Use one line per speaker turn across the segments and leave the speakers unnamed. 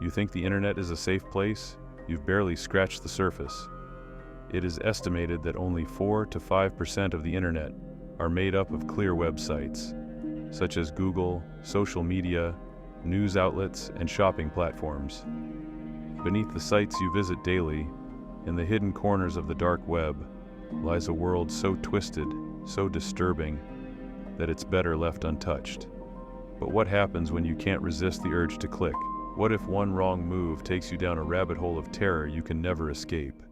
You think the internet is a safe place? You've barely scratched the surface. It is estimated that only 4 to 5% of the internet are made up of clear websites, such as Google, social media, news outlets, and shopping platforms. Beneath the sites you visit daily, in the hidden corners of the dark web, lies a world so twisted, so disturbing, that it's better left untouched. But what happens when you can't resist the urge to click? What if one wrong move takes you down a rabbit hole of terror you can never escape?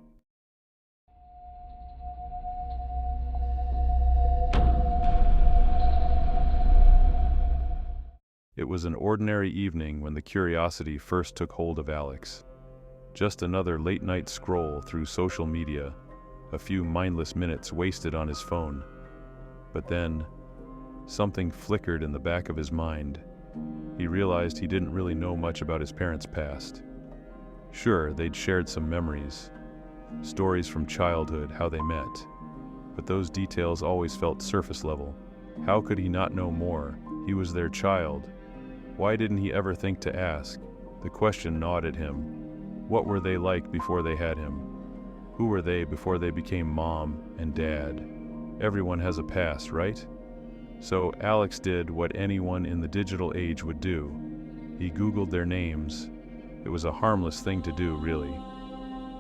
It was an ordinary evening when the curiosity first took hold of Alex. Just another late-night scroll through social media, a few mindless minutes wasted on his phone. But then, something flickered in the back of his mind. He realized he didn't really know much about his parents' past. Sure, they'd shared some memories, stories from childhood, how they met. But those details always felt surface level. How could he not know more? He was their child. Why didn't he ever think to ask? The question gnawed at him. What were they like before they had him? Who were they before they became mom and dad? Everyone has a past, right? So Alex did what anyone in the digital age would do. He Googled their names. It was a harmless thing to do, really.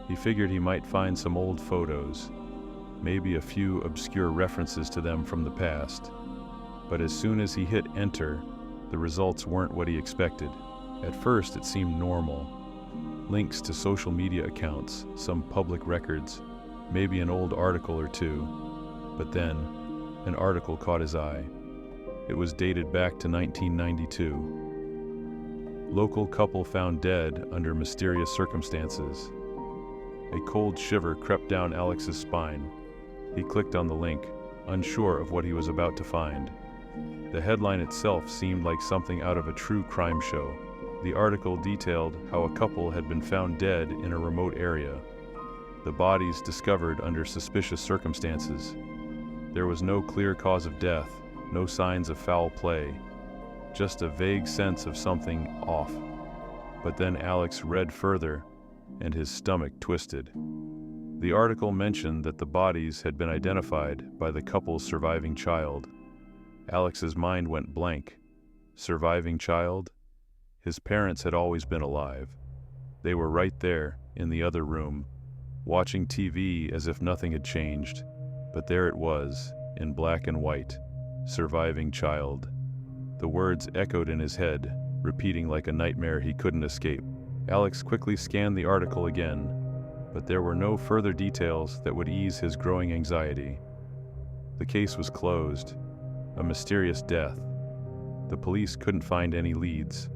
He figured he might find some old photos, maybe a few obscure references to them from the past. But as soon as he hit enter, the results weren't what he expected. At first, it seemed normal. Links to social media accounts, some public records, maybe an old article or two. But then, an article caught his eye. It was dated back to 1992. Local couple found dead under mysterious circumstances. A cold shiver crept down Alex's spine. He clicked on the link, unsure of what he was about to find. The headline itself seemed like something out of a true crime show. The article detailed how a couple had been found dead in a remote area, the bodies discovered under suspicious circumstances. There was no clear cause of death, no signs of foul play, just a vague sense of something off. But then Alex read further, and his stomach twisted. The article mentioned that the bodies had been identified by the couple's surviving child. Alex's mind went blank. Surviving child? His parents had always been alive. They were right there, in the other room, watching TV as if nothing had changed. But there it was, in black and white. Surviving child. The words echoed in his head, repeating like a nightmare he couldn't escape. Alex quickly scanned the article again, but there were no further details that would ease his growing anxiety. The case was closed. A mysterious death. The police couldn't find any leads.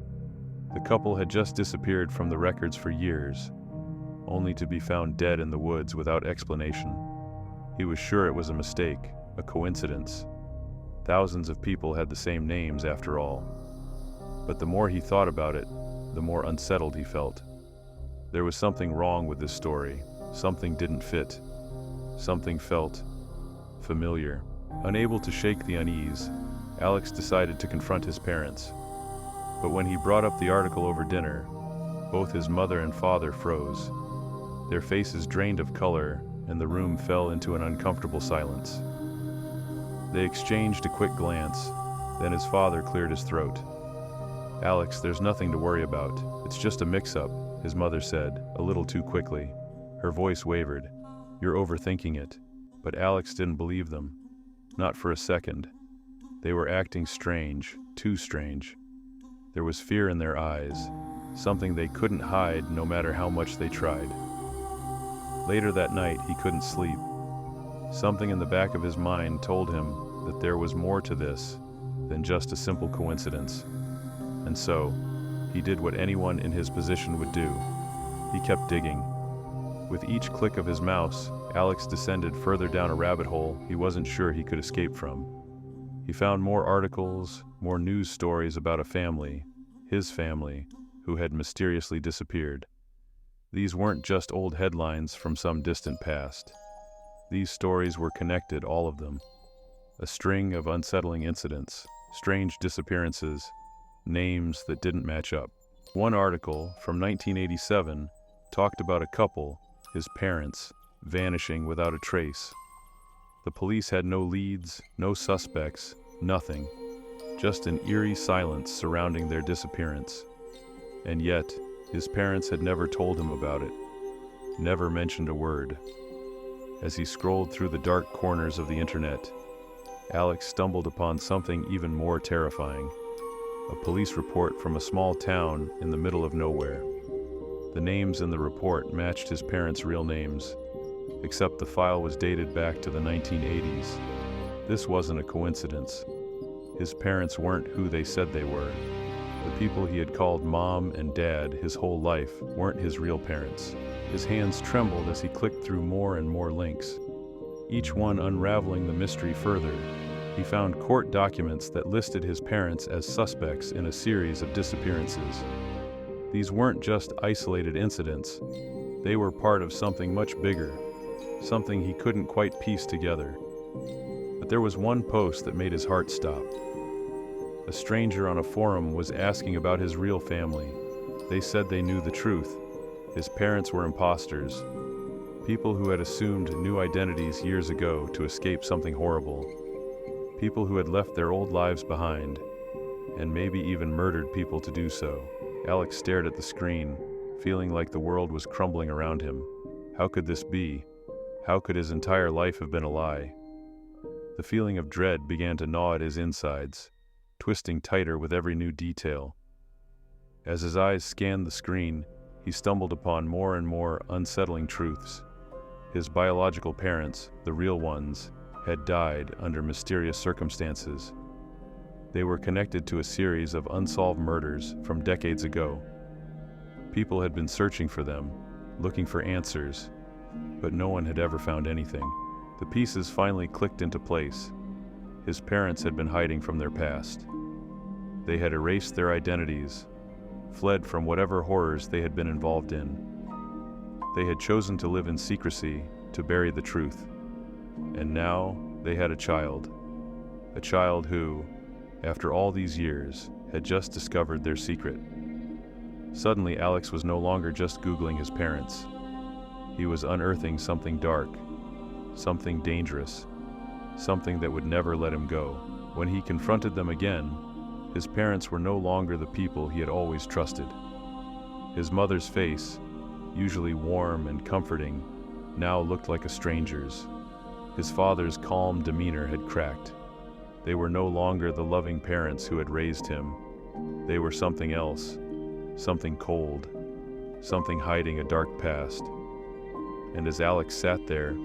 The couple had just disappeared from the records for years, only to be found dead in the woods without explanation. He was sure it was a mistake, a coincidence. Thousands of people had the same names after all. But the more he thought about it, the more unsettled he felt. There was something wrong with this story. Something didn't fit. Something felt familiar. Unable to shake the unease, Alex decided to confront his parents. But when he brought up the article over dinner, both his mother and father froze. Their faces drained of color, and the room fell into an uncomfortable silence. They exchanged a quick glance, then his father cleared his throat. "Alex, there's nothing to worry about. It's just a mix-up," his mother said, a little too quickly. Her voice wavered. "You're overthinking it." But Alex didn't believe them. Not for a second. They were acting strange, too strange. There was fear in their eyes, something they couldn't hide no matter how much they tried. Later that night, he couldn't sleep. Something in the back of his mind told him that there was more to this than just a simple coincidence. And so, he did what anyone in his position would do. He kept digging. With each click of his mouse, Alex descended further down a rabbit hole he wasn't sure he could escape from. He found more articles, more news stories about a family, his family, who had mysteriously disappeared. These weren't just old headlines from some distant past. These stories were connected, all of them. A string of unsettling incidents, strange disappearances, names that didn't match up. One article from 1987 talked about a couple, his parents, vanishing without a trace. The police had no leads, no suspects, nothing. Just an eerie silence surrounding their disappearance. And yet, his parents had never told him about it, never mentioned a word. As he scrolled through the dark corners of the internet, Alex stumbled upon something even more terrifying. A police report from a small town in the middle of nowhere. The names in the report matched his parents' real names, except the file was dated back to the 1980s. This wasn't a coincidence. His parents weren't who they said they were. The people he had called mom and dad his whole life weren't his real parents. His hands trembled as he clicked through more and more links, each one unraveling the mystery further. He found court documents that listed his parents as suspects in a series of disappearances. These weren't just isolated incidents. They were part of something much bigger, something he couldn't quite piece together. But there was one post that made his heart stop. A stranger on a forum was asking about his real family. They said they knew the truth. His parents were imposters, people who had assumed new identities years ago to escape something horrible. People who had left their old lives behind, and maybe even murdered people to do so. Alex stared at the screen, feeling like the world was crumbling around him. How could this be? How could his entire life have been a lie? The feeling of dread began to gnaw at his insides, twisting tighter with every new detail. As his eyes scanned the screen, he stumbled upon more and more unsettling truths. His biological parents, the real ones, had died under mysterious circumstances. They were connected to a series of unsolved murders from decades ago. People had been searching for them, looking for answers, but no one had ever found anything. The pieces finally clicked into place. His parents had been hiding from their past. They had erased their identities, fled from whatever horrors they had been involved in. They had chosen to live in secrecy, to bury the truth. And now they had a child who, after all these years, had just discovered their secret. Suddenly, Alex was no longer just Googling his parents. He was unearthing something dark, something dangerous, something that would never let him go. When he confronted them again, his parents were no longer the people he had always trusted. His mother's face, usually warm and comforting, now looked like a stranger's. His father's calm demeanor had cracked. They were no longer the loving parents who had raised him. They were something else, something cold, something hiding a dark past. And as Alex sat there,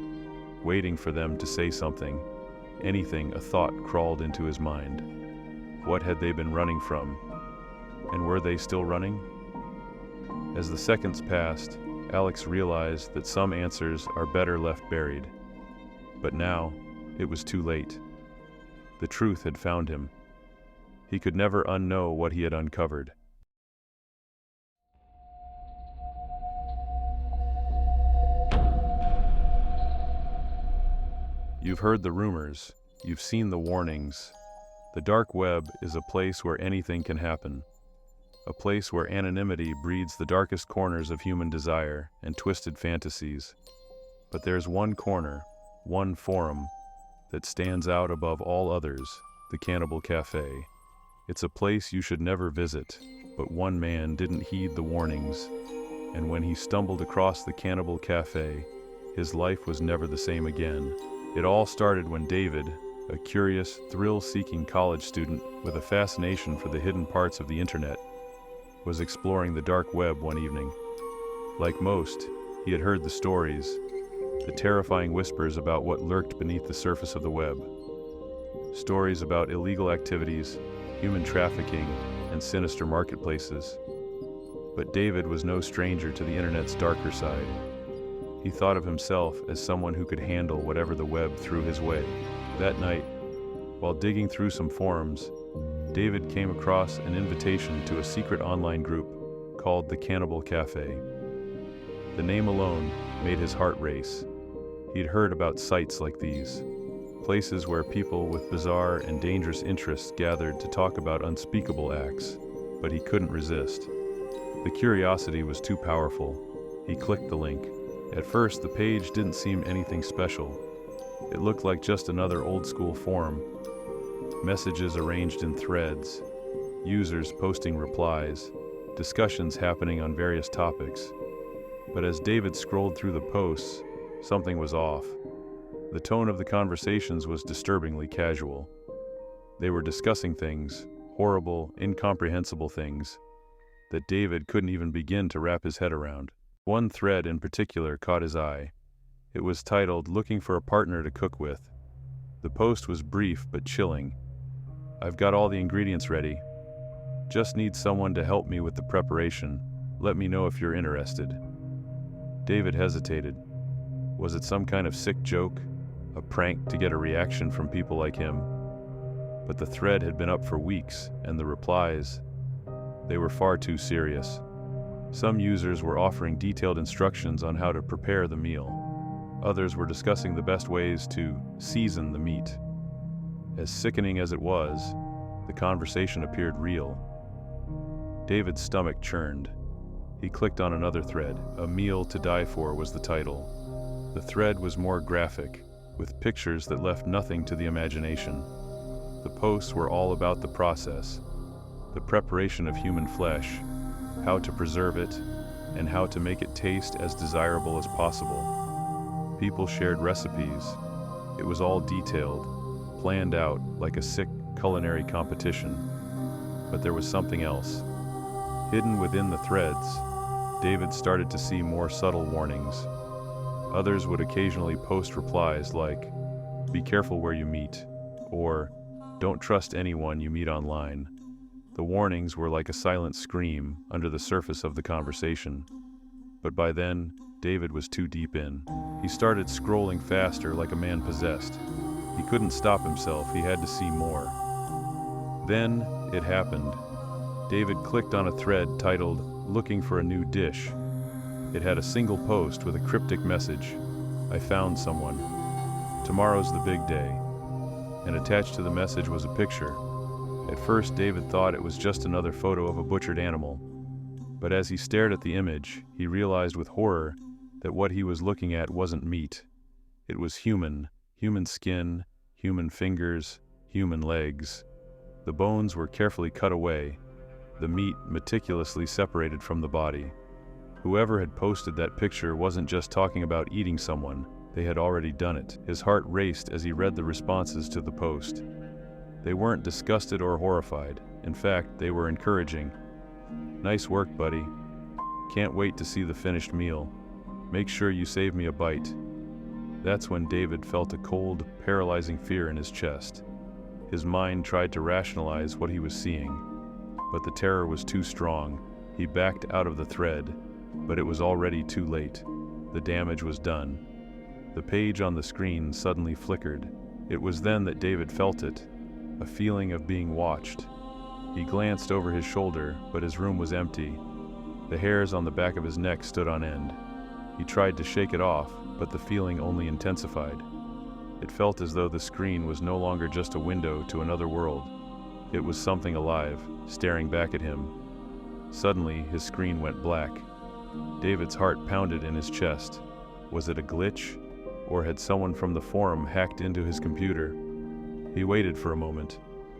waiting for them to say something, anything, a thought crawled into his mind. What had they been running from? And were they still running? As the seconds passed, Alex realized that some answers are better left buried. But now, it was too late. The truth had found him. He could never unknow what he had uncovered. You've heard the rumors, you've seen the warnings. The dark web is a place where anything can happen. A place where anonymity breeds the darkest corners of human desire and twisted fantasies. But there's one corner, one forum, that stands out above all others, the Cannibal Cafe. It's a place you should never visit, but one man didn't heed the warnings, and when he stumbled across the Cannibal Cafe, his life was never the same again. It all started when David, a curious, thrill-seeking college student with a fascination for the hidden parts of the internet, was exploring the dark web one evening. Like most, he had heard the stories, the terrifying whispers about what lurked beneath the surface of the web. Stories about illegal activities, human trafficking, and sinister marketplaces. But David was no stranger to the internet's darker side. He thought of himself as someone who could handle whatever the web threw his way. That night, while digging through some forums, David came across an invitation to a secret online group called the Cannibal Cafe. The name alone made his heart race. He'd heard about sites like these, places where people with bizarre and dangerous interests gathered to talk about unspeakable acts, but he couldn't resist. The curiosity was too powerful. He clicked the link. At first, the page didn't seem anything special. It looked like just another old-school forum. Messages arranged in threads, users posting replies, discussions happening on various topics. But as David scrolled through the posts, something was off. The tone of the conversations was disturbingly casual. They were discussing things, horrible, incomprehensible things, that David couldn't even begin to wrap his head around. One thread in particular caught his eye. It was titled, "Looking for a partner to cook with." The post was brief but chilling. "I've got all the ingredients ready. Just need someone to help me with the preparation. Let me know if you're interested." David hesitated. Was it some kind of sick joke? A prank to get a reaction from people like him? But the thread had been up for weeks, and the replies, they were far too serious. Some users were offering detailed instructions on how to prepare the meal. Others were discussing the best ways to season the meat. As sickening as it was, the conversation appeared real. David's stomach churned. He clicked on another thread. "A Meal to Die For" was the title. The thread was more graphic, with pictures that left nothing to the imagination. The posts were all about the process, the preparation of human flesh, how to preserve it, and how to make it taste as desirable as possible. People shared recipes. It was all detailed, planned out like a sick culinary competition. But there was something else. Hidden within the threads, David started to see more subtle warnings. Others would occasionally post replies like, "Be careful where you meet," or "Don't trust anyone you meet online." The warnings were like a silent scream under the surface of the conversation. But by then, David was too deep in. He started scrolling faster like a man possessed. He couldn't stop himself, he had to see more. Then, it happened. David clicked on a thread titled, "Looking for a New Dish." It had a single post with a cryptic message, "I found someone. Tomorrow's the big day." And attached to the message was a picture. At first, David thought it was just another photo of a butchered animal. But as he stared at the image, he realized with horror that what he was looking at wasn't meat. It was human skin, human fingers, human legs. The bones were carefully cut away, the meat meticulously separated from the body. Whoever had posted that picture wasn't just talking about eating someone, they had already done it. His heart raced as he read the responses to the post. They weren't disgusted or horrified. In fact, they were encouraging. "Nice work, buddy. Can't wait to see the finished meal. Make sure you save me a bite." That's when David felt a cold, paralyzing fear in his chest. His mind tried to rationalize what he was seeing, but the terror was too strong. He backed out of the thread, but it was already too late. The damage was done. The page on the screen suddenly flickered. It was then that David felt it, a feeling of being watched. He glanced over his shoulder, but his room was empty. The hairs on the back of his neck stood on end. He tried to shake it off, but the feeling only intensified. It felt as though the screen was no longer just a window to another world. It was something alive, staring back at him. Suddenly, his screen went black. David's heart pounded in his chest. Was it a glitch? Or had someone from the forum hacked into his computer? He waited for a moment,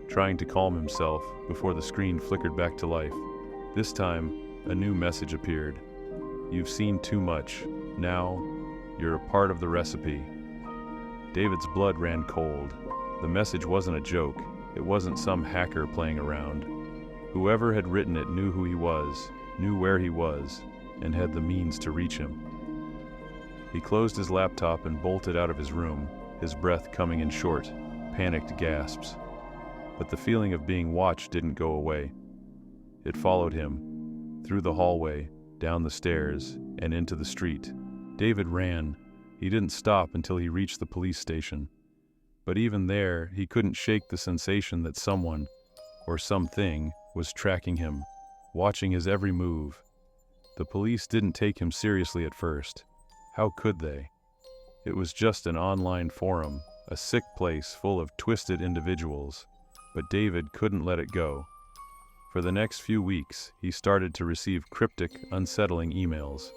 trying to calm himself before the screen flickered back to life. This time, a new message appeared. "You've seen too much. Now, you're a part of the recipe." David's blood ran cold. The message wasn't a joke. It wasn't some hacker playing around. Whoever had written it knew who he was, knew where he was, and had the means to reach him. He closed his laptop and bolted out of his room, his breath coming in short, panicked gasps. But the feeling of being watched didn't go away. It followed him, through the hallway, down the stairs, and into the street. David ran. He didn't stop until he reached the police station. But even there, he couldn't shake the sensation that someone, or something, was tracking him, watching his every move. The police didn't take him seriously at first. How could they? It was just an online forum, a sick place full of twisted individuals. But David couldn't let it go. For the next few weeks, he started to receive cryptic, unsettling emails.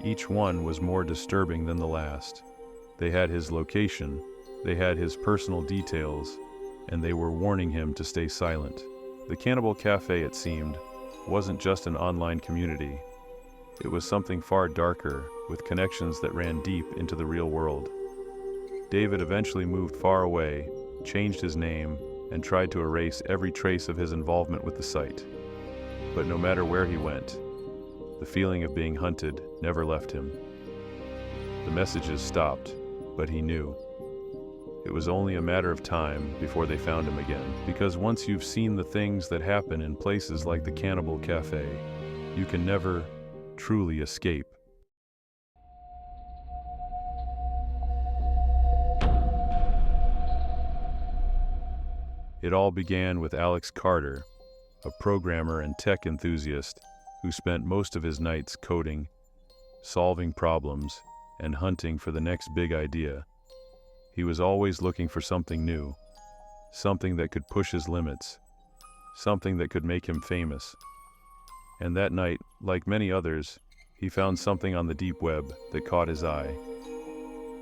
Each one was more disturbing than the last. They had his location, they had his personal details, and they were warning him to stay silent. The Cannibal Cafe, it seemed, wasn't just an online community. It was something far darker, with connections that ran deep into the real world. David eventually moved far away, changed his name, and tried to erase every trace of his involvement with the site. But no matter where he went, the feeling of being hunted never left him. The messages stopped, but he knew. It was only a matter of time before they found him again, because once you've seen the things that happen in places like the Cannibal Cafe, you can never truly escape. It all began with Alex Carter, a programmer and tech enthusiast who spent most of his nights coding, solving problems, and hunting for the next big idea. He was always looking for something new, something that could push his limits, something that could make him famous. And that night, like many others, he found something on the deep web that caught his eye.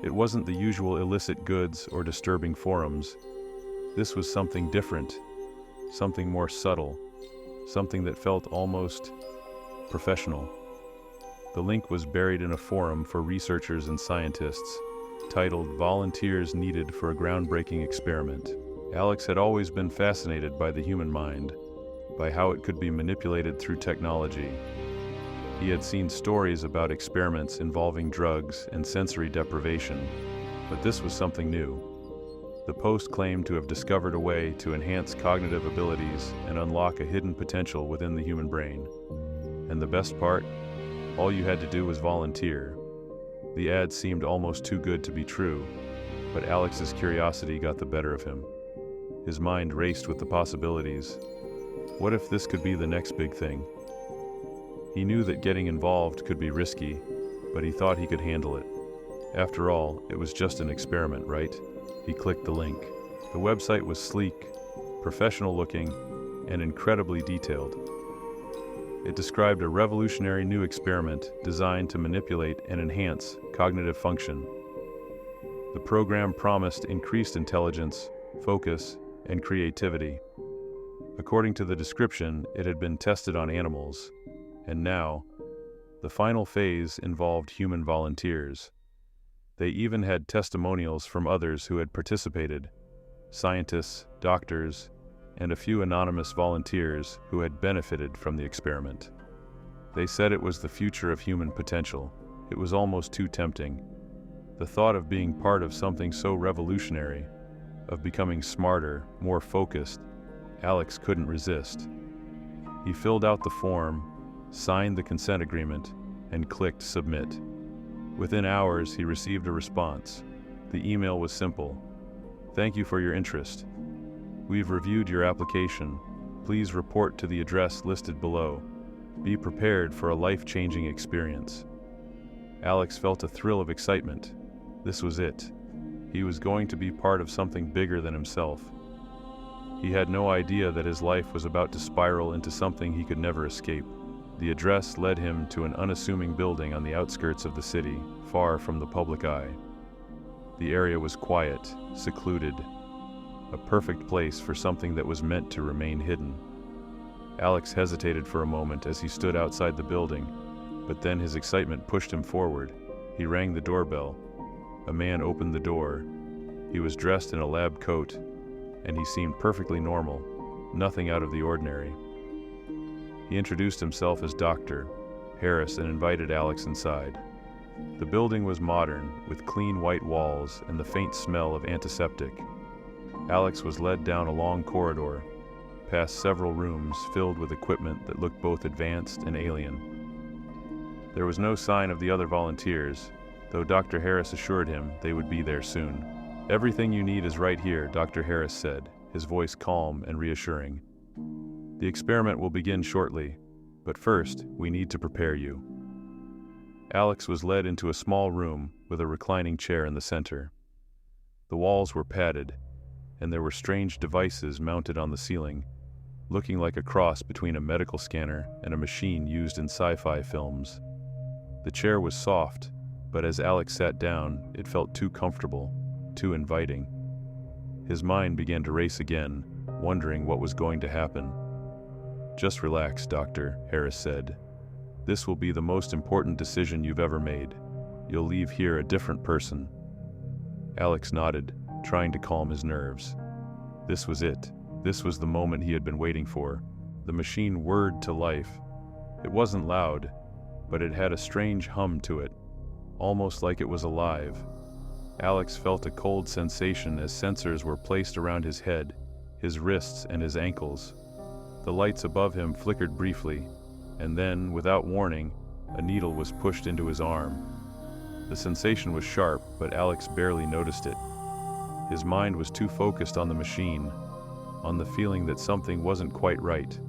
It wasn't the usual illicit goods or disturbing forums. This was something different, something more subtle, something that felt almost professional. The link was buried in a forum for researchers and scientists, titled "Volunteers Needed for a Groundbreaking Experiment." Alex had always been fascinated by the human mind, by how it could be manipulated through technology. He had seen stories about experiments involving drugs and sensory deprivation, but this was something new. The post claimed to have discovered a way to enhance cognitive abilities and unlock a hidden potential within the human brain. And the best part? All you had to do was volunteer. The ad seemed almost too good to be true, but Alex's curiosity got the better of him. His mind raced with the possibilities. What if this could be the next big thing? He knew that getting involved could be risky, but he thought he could handle it. After all, it was just an experiment, right? He clicked the link. The website was sleek, professional-looking, and incredibly detailed. It described a revolutionary new experiment designed to manipulate and enhance cognitive function. The program promised increased intelligence, focus, and creativity. According to the description, it had been tested on animals, and now, the final phase involved human volunteers. They even had testimonials from others who had participated, scientists, doctors, and a few anonymous volunteers who had benefited from the experiment. They said it was the future of human potential. It was almost too tempting. The thought of being part of something so revolutionary, of becoming smarter, more focused, Alex couldn't resist. He filled out the form, signed the consent agreement, and clicked submit. Within hours, he received a response. The email was simple. "Thank you for your interest. We've reviewed your application. Please report to the address listed below. Be prepared for a life-changing experience." Alex felt a thrill of excitement. This was it. He was going to be part of something bigger than himself. He had no idea that his life was about to spiral into something he could never escape. The address led him to an unassuming building on the outskirts of the city, far from the public eye. The area was quiet, secluded, a perfect place for something that was meant to remain hidden. Alex hesitated for a moment as he stood outside the building, but then his excitement pushed him forward. He rang the doorbell. A man opened the door. He was dressed in a lab coat, and he seemed perfectly normal, nothing out of the ordinary. He introduced himself as Dr. Harris and invited Alex inside. The building was modern, with clean white walls and the faint smell of antiseptic. Alex was led down a long corridor, past several rooms filled with equipment that looked both advanced and alien. There was no sign of the other volunteers, though Dr. Harris assured him they would be there soon. "Everything you need is right here," Dr. Harris said, his voice calm and reassuring. "The experiment will begin shortly, but first, we need to prepare you." Alex was led into a small room with a reclining chair in the center. The walls were padded, and there were strange devices mounted on the ceiling. looking like a cross between a medical scanner and a machine used in sci-fi films. The chair was soft, but as Alex sat down, it felt too comfortable, too inviting. His mind began to race again, wondering what was going to happen. "Just relax, Doctor," Harris said. "This will be the most important decision you've ever made. You'll leave here a different person." Alex nodded, trying to calm his nerves. This was it. This was the moment he had been waiting for. The machine whirred to life. It wasn't loud, but it had a strange hum to it, almost like it was alive. Alex felt a cold sensation as sensors were placed around his head, his wrists, and his ankles. The lights above him flickered briefly, and then, without warning, a needle was pushed into his arm. The sensation was sharp, but Alex barely noticed it. His mind was too focused on the machine, on the feeling that something wasn't quite right.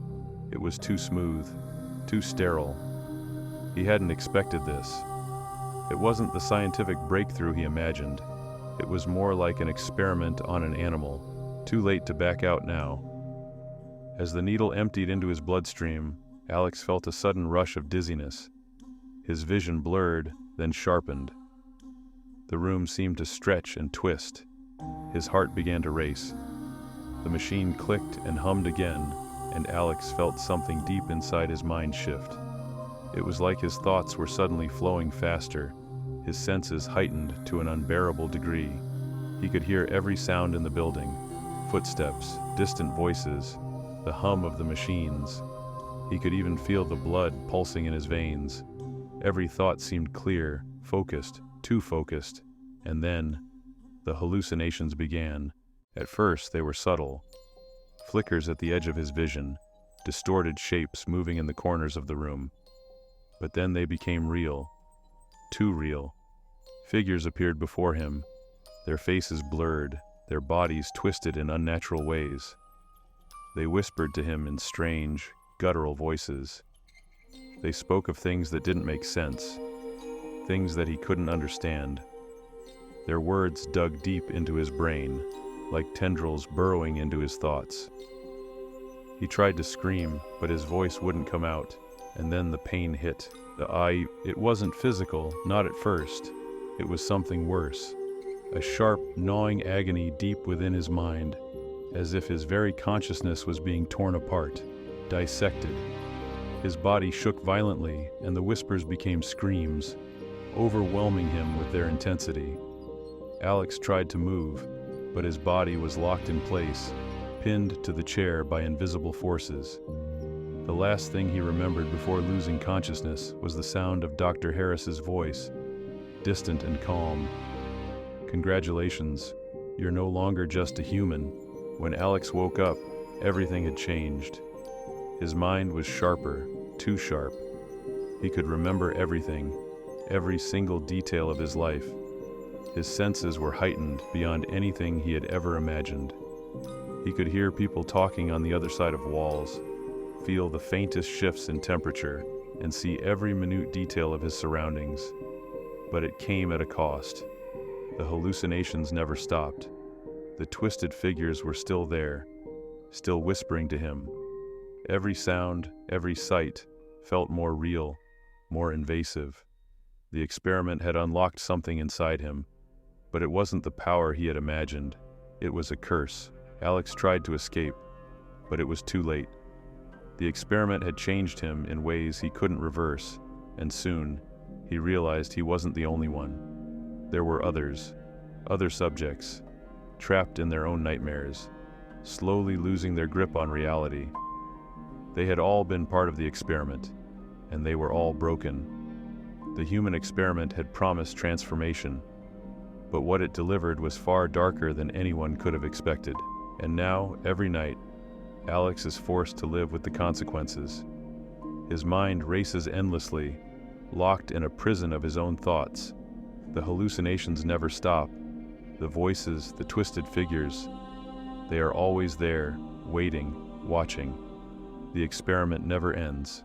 It was too smooth, too sterile. He hadn't expected this. It wasn't the scientific breakthrough he imagined. It was more like an experiment on an animal, too late to back out now. As the needle emptied into his bloodstream, Alex felt a sudden rush of dizziness. His vision blurred, then sharpened. The room seemed to stretch and twist. His heart began to race. The machine clicked and hummed again, and Alex felt something deep inside his mind shift. It was like his thoughts were suddenly flowing faster, his senses heightened to an unbearable degree. He could hear every sound in the building: footsteps, distant voices, the hum of the machines. He could even feel the blood pulsing in his veins. Every thought seemed clear, focused, too focused. And then, the hallucinations began. At first, they were subtle. Flickers at the edge of his vision, distorted shapes moving in the corners of the room. But then they became real. Too real. Figures appeared before him, their faces blurred, their bodies twisted in unnatural ways. They whispered to him in strange, guttural voices. They spoke of things that didn't make sense, things that he couldn't understand. Their words dug deep into his brain, like tendrils burrowing into his thoughts. He tried to scream, but his voice wouldn't come out, and then the pain hit. It wasn't physical, not at first. It was something worse. A sharp, gnawing agony deep within his mind, as if his very consciousness was being torn apart, dissected. His body shook violently, and the whispers became screams, overwhelming him with their intensity. Alex tried to move, but his body was locked in place, pinned to the chair by invisible forces. The last thing he remembered before losing consciousness was the sound of Dr. Harris's voice, distant and calm. "Congratulations, you're no longer just a human." When Alex woke up, everything had changed. His mind was sharper, too sharp. He could remember everything, every single detail of his life. His senses were heightened beyond anything he had ever imagined. He could hear people talking on the other side of walls, feel the faintest shifts in temperature, and see every minute detail of his surroundings. But it came at a cost. The hallucinations never stopped. The twisted figures were still there, still whispering to him. Every sound, every sight felt more real, more invasive. The experiment had unlocked something inside him, but it wasn't the power he had imagined. It was a curse. Alex tried to escape, but it was too late. The experiment had changed him in ways he couldn't reverse, and soon, he realized he wasn't the only one. There were others, other subjects, trapped in their own nightmares, slowly losing their grip on reality. They had all been part of the experiment, and they were all broken. The human experiment had promised transformation, but what it delivered was far darker than anyone could have expected. And now, every night, Alex is forced to live with the consequences. His mind races endlessly, locked in a prison of his own thoughts. The hallucinations never stop. The voices, the twisted figures, they are always there, waiting, watching. The experiment never ends.